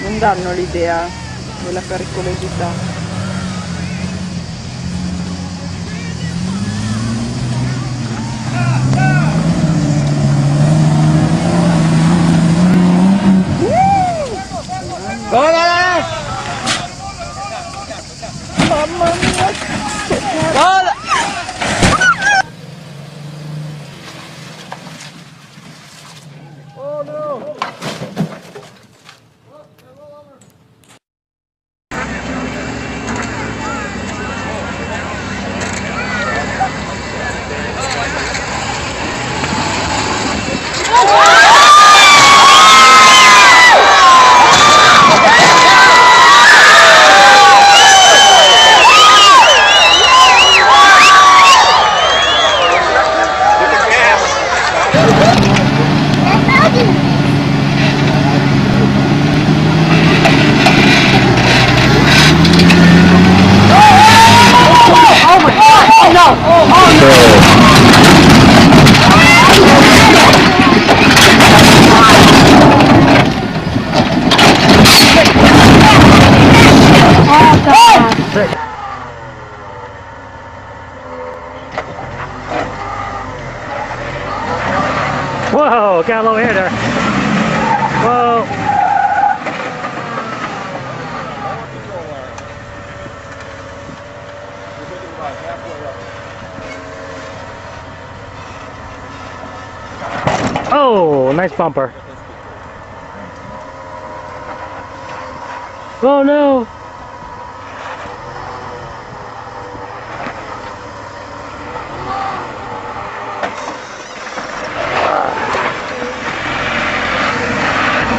non danno l'idea della pericolosità. Mamma mia, che vola! Oh no! Whoa, got a low air there. Whoa. Oh, nice bumper. Oh no.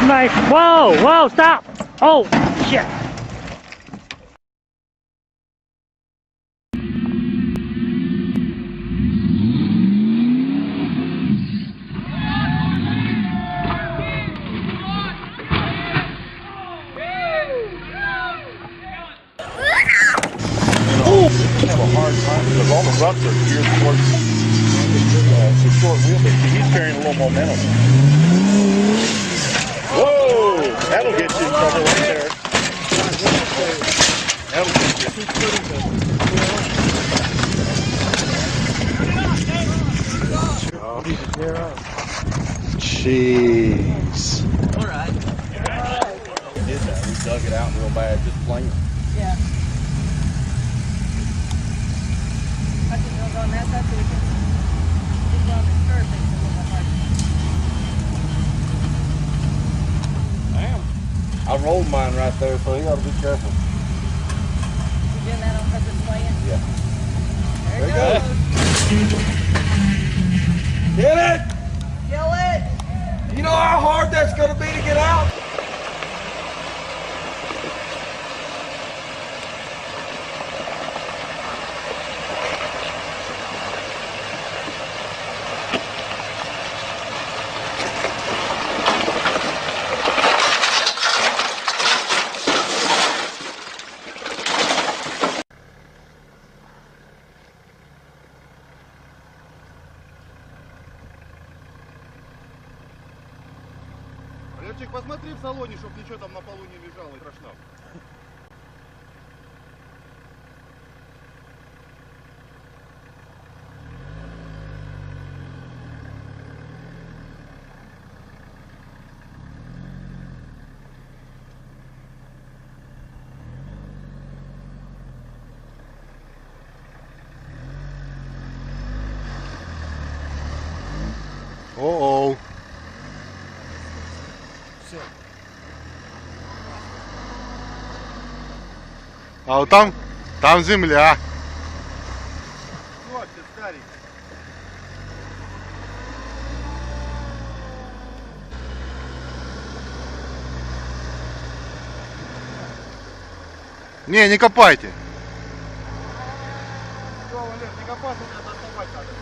Nice. Whoa, whoa, stop. Oh, shit. Have a hard time because all the ruts are geared towards the short wheelbase. He's carrying a little momentum. Whoa! That'll get you in trouble right there. That'll get you. Jeez. Alright. We did that. We dug it out real bad, just plain. Yeah. I can go on that side so we can get down this curve thing a little bit harder. Damn. I rolled mine right there, so you gotta be careful. You doing that on purpose playing? Yeah. There it goes. Get it! Kill it! You know how hard that's gonna be to get out? Левчик, посмотри в салоне, чтобы ничего там на полу не лежало и страшно. О-оу. А вот там земля. Вот ты, старик. Не копайте. Все, Валер, не копать, надо доставать надо.